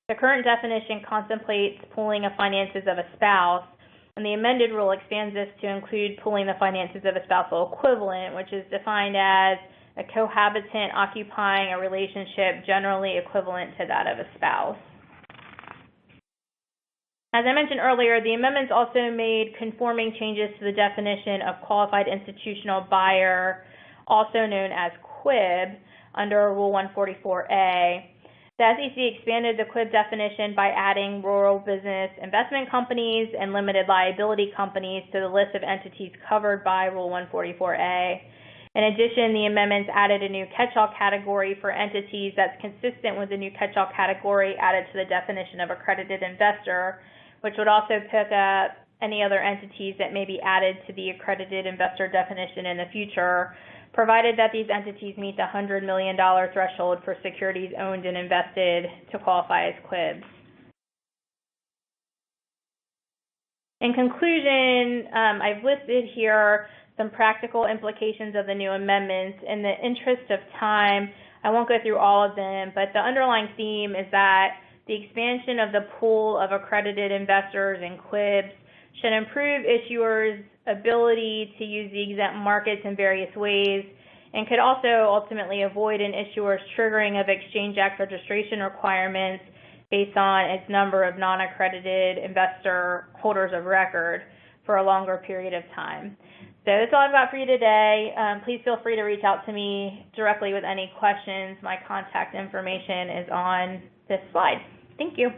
The current definition contemplates pooling of finances of a spouse, and the amended rule expands this to include pooling the finances of a spousal equivalent, which is defined as a cohabitant occupying a relationship generally equivalent to that of a spouse. As I mentioned earlier, the amendments also made conforming changes to the definition of qualified institutional buyer, also known as QIB, under Rule 144A. The SEC expanded the QIB definition by adding rural business investment companies and limited liability companies to the list of entities covered by Rule 144A. In addition, the amendments added a new catch-all category for entities that's consistent with the new catch-all category added to the definition of accredited investor, which would also pick up any other entities that may be added to the accredited investor definition in the future, provided that these entities meet the $100 million threshold for securities owned and invested to qualify as QIBs. In conclusion, I've listed here some practical implications of the new amendments. In the interest of time, I won't go through all of them, but the underlying theme is that the expansion of the pool of accredited investors and QIBs should improve issuers' ability to use the exempt markets in various ways, and could also ultimately avoid an issuer's triggering of Exchange Act registration requirements based on its number of non-accredited investor holders of record for a longer period of time. So that's all I've got for you today. Please feel free to reach out to me directly with any questions. My contact information is on this slide. Thank you.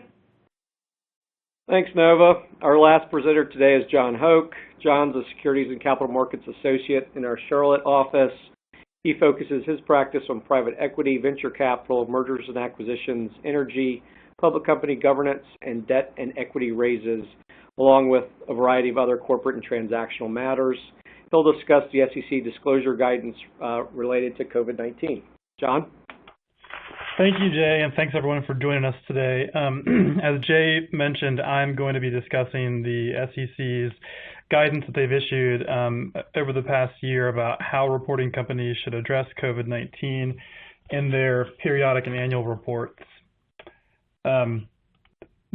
Thanks, Nova. Our last presenter today is John Hoke. John's a Securities and Capital Markets Associate in our Charlotte office. He focuses his practice on private equity, venture capital, mergers and acquisitions, energy, public company governance, and debt and equity raises, along with a variety of other corporate and transactional matters. He'll discuss the SEC disclosure guidance related to COVID-19. John? Thank you, Jay, and thanks everyone for joining us today. As Jay mentioned, I'm going to be discussing the SEC's guidance that they've issued over the past year about how reporting companies should address COVID-19 in their periodic and annual reports.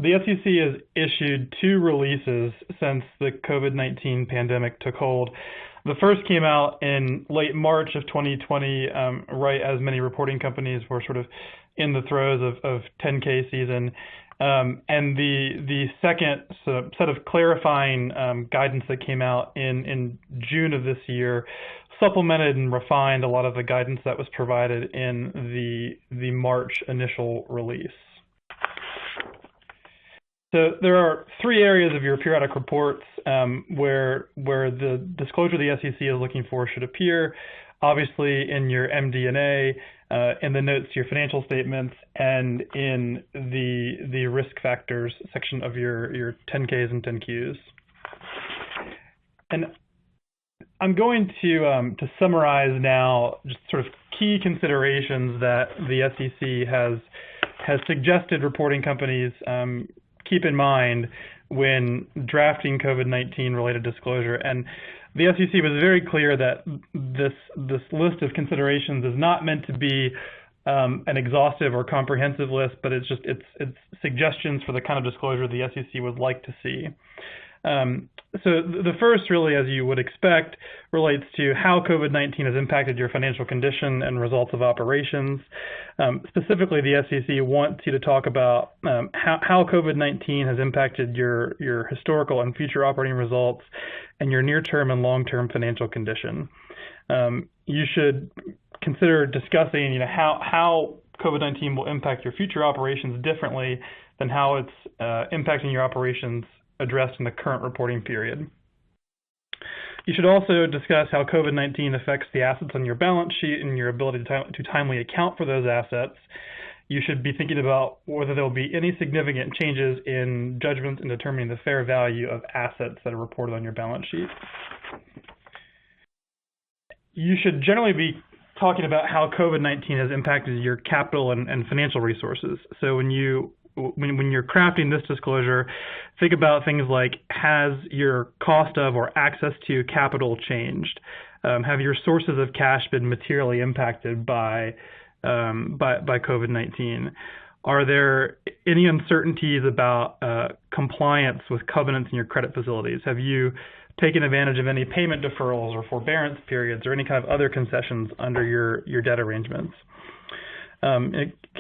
The SEC has issued 2 releases since the COVID-19 pandemic took hold. The first came out in late March of 2020, right as many reporting companies were sort of in the throes of 10K season. And the second set of clarifying guidance that came out in June of this year supplemented and refined a lot of the guidance that was provided in the March initial release. So there are 3 areas of your periodic reports where the disclosure the SEC is looking for should appear. Obviously in your MD&A, in the notes to your financial statements, and in the risk factors section of your 10Ks and 10Qs. And I'm going to summarize now just sort of key considerations that the SEC has suggested reporting companies keep in mind when drafting COVID-19 related disclosure. And the SEC was very clear that this list of considerations is not meant to be an exhaustive or comprehensive list, but it's suggestions for the kind of disclosure the SEC would like to see. So the first, really, as you would expect, relates to how COVID-19 has impacted your financial condition and results of operations. Specifically, the SEC wants you to talk about how COVID-19 has impacted your historical and future operating results and your near-term and long-term financial condition. You should consider discussing, how COVID-19 will impact your future operations differently than how it's impacting your operations addressed in the current reporting period. You should also discuss how COVID-19 affects the assets on your balance sheet and your ability to timely account for those assets. You should be thinking about whether there will be any significant changes in judgments in determining the fair value of assets that are reported on your balance sheet. You should generally be talking about how COVID-19 has impacted your capital and financial resources. So when you're crafting this disclosure, think about things like, has your cost of or access to capital changed? Have your sources of cash been materially impacted by COVID-19? Are there any uncertainties about compliance with covenants in your credit facilities? Have you taken advantage of any payment deferrals or forbearance periods or any kind of other concessions under your debt arrangements?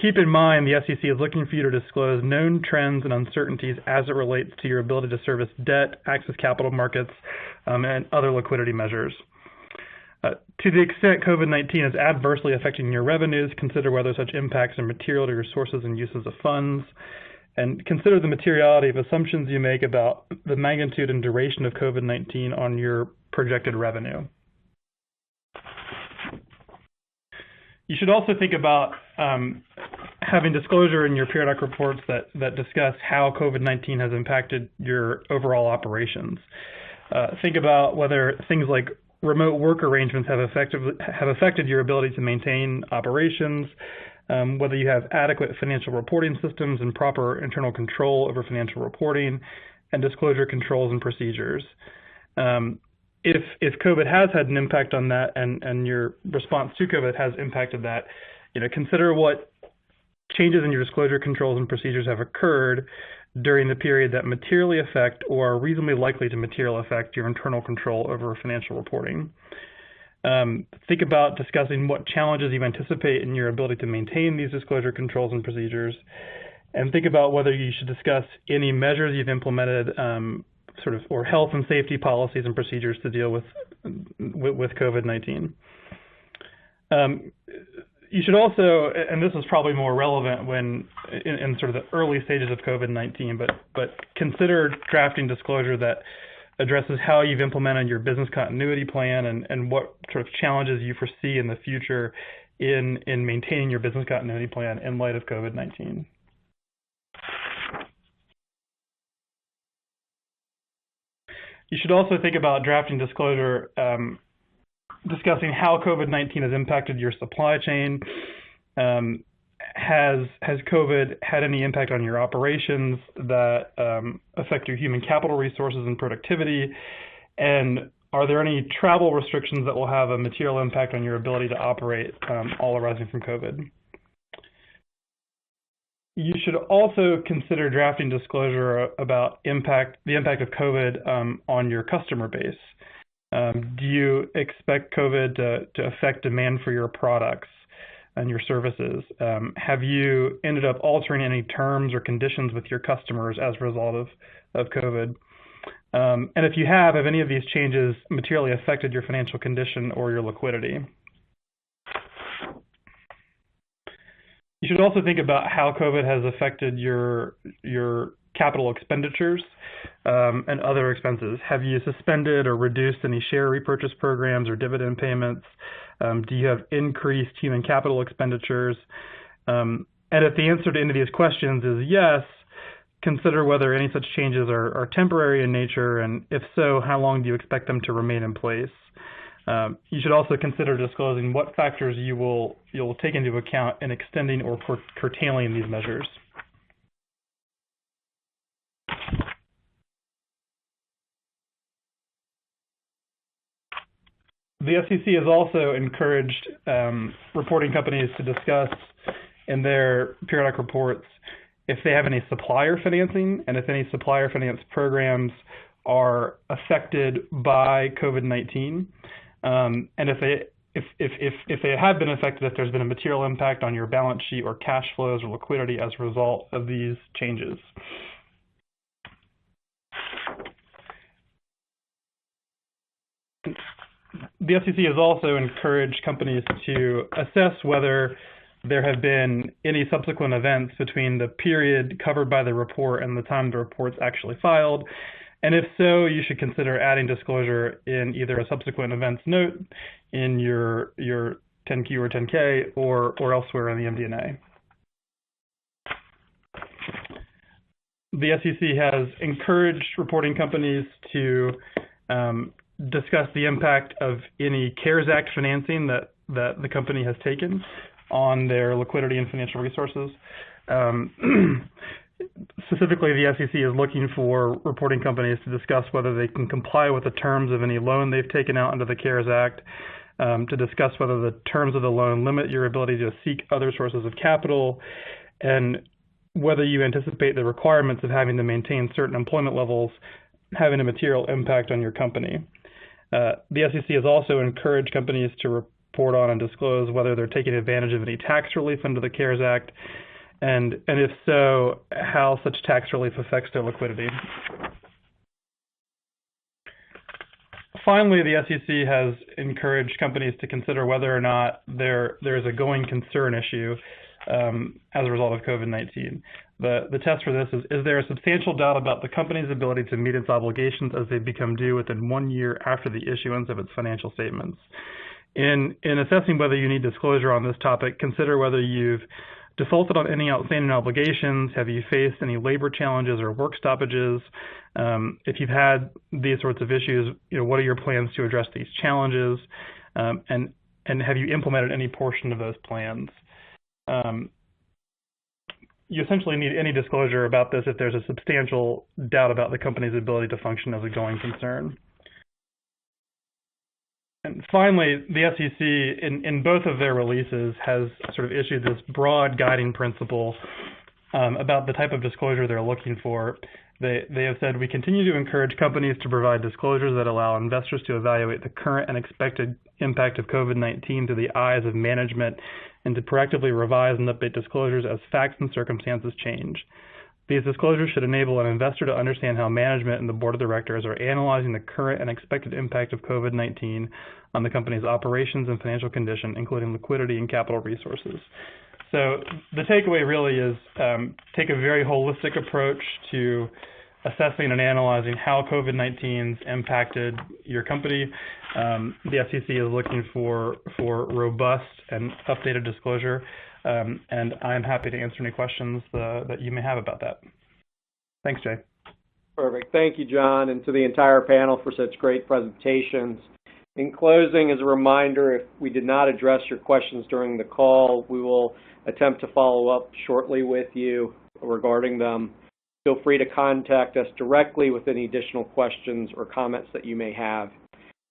Keep in mind, the SEC is looking for you to disclose known trends and uncertainties as it relates to your ability to service debt, access capital markets, and other liquidity measures. To the extent COVID-19 is adversely affecting your revenues, consider whether such impacts are material to your sources and uses of funds, and consider the materiality of assumptions you make about the magnitude and duration of COVID-19 on your projected revenue. You should also think about having disclosure in your periodic reports that discuss how COVID-19 has impacted your overall operations. Think about whether things like remote work arrangements have affected your ability to maintain operations, whether you have adequate financial reporting systems and proper internal control over financial reporting, and disclosure controls and procedures. If COVID has had an impact on that and your response to COVID has impacted that, consider what changes in your disclosure controls and procedures have occurred during the period that materially affect or are reasonably likely to materially affect your internal control over financial reporting. Think about discussing what challenges you anticipate in your ability to maintain these disclosure controls and procedures, and think about whether you should discuss any measures you've implemented or health and safety policies and procedures to deal with COVID-19. You should also, and this is probably more relevant when in sort of the early stages of COVID-19, but consider drafting disclosure that addresses how you've implemented your business continuity plan and what sort of challenges you foresee in the future in maintaining your business continuity plan in light of COVID-19. You should also think about drafting disclosure discussing how COVID-19 has impacted your supply chain. Has COVID had any impact on your operations that affect your human capital resources and productivity? And are there any travel restrictions that will have a material impact on your ability to operate, all arising from COVID? You should also consider drafting disclosure about the impact of COVID on your customer base. Do you expect COVID to affect demand for your products and your services? Have you ended up altering any terms or conditions with your customers as a result of COVID? And if you have any of these changes materially affected your financial condition or your liquidity? You should also think about how COVID has affected your capital expenditures and other expenses. Have you suspended or reduced any share repurchase programs or dividend payments? Do you have increased human capital expenditures? And if the answer to any of these questions is yes, consider whether any such changes are temporary in nature, and if so, how long do you expect them to remain in place? You should also consider disclosing what factors you'll take into account in extending or curtailing these measures. The SEC has also encouraged reporting companies to discuss in their periodic reports if they have any supplier financing and if any supplier finance programs are affected by COVID-19. And if they have been affected, if there's been a material impact on your balance sheet or cash flows or liquidity as a result of these changes. The SEC has also encouraged companies to assess whether there have been any subsequent events between the period covered by the report and the time the report's actually filed. And if so, you should consider adding disclosure in either a subsequent events note in your 10Q or 10K or elsewhere in the MD&A. The SEC has encouraged reporting companies to discuss the impact of any CARES Act financing that the company has taken on their liquidity and financial resources. Specifically, the SEC is looking for reporting companies to discuss whether they can comply with the terms of any loan they've taken out under the CARES Act, to discuss whether the terms of the loan limit your ability to seek other sources of capital, and whether you anticipate the requirements of having to maintain certain employment levels having a material impact on your company. The SEC has also encouraged companies to report on and disclose whether they're taking advantage of any tax relief under the CARES Act, and if so, how such tax relief affects their liquidity. Finally, the SEC has encouraged companies to consider whether or not there is a going concern issue as a result of COVID-19. The test for this is there a substantial doubt about the company's ability to meet its obligations as they become due within 1 year after the issuance of its financial statements? In assessing whether you need disclosure on this topic, consider whether you've defaulted on any outstanding obligations. Have you faced any labor challenges or work stoppages? If you've had these sorts of issues, what are your plans to address these challenges? And have you implemented any portion of those plans? You essentially need any disclosure about this if there's a substantial doubt about the company's ability to function as a going concern. And finally, the SEC, in both of their releases, has sort of issued this broad guiding principle about the type of disclosure they're looking for. They have said, we continue to encourage companies to provide disclosures that allow investors to evaluate the current and expected impact of COVID-19 through the eyes of management and to proactively revise and update disclosures as facts and circumstances change. These disclosures should enable an investor to understand how management and the board of directors are analyzing the current and expected impact of COVID-19 on the company's operations and financial condition, including liquidity and capital resources. So the takeaway really is take a very holistic approach to assessing and analyzing how COVID-19's impacted your company. The SEC is looking for robust and updated disclosure, and I'm happy to answer any questions that you may have about that. Thanks, Jay. Perfect. Thank you, John, and to the entire panel for such great presentations. In closing, as a reminder, if we did not address your questions during the call, we will attempt to follow up shortly with you regarding them. Feel free to contact us directly with any additional questions or comments that you may have.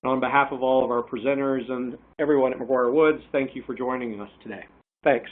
And on behalf of all of our presenters and everyone at McGuireWoods, thank you for joining us today. Thanks.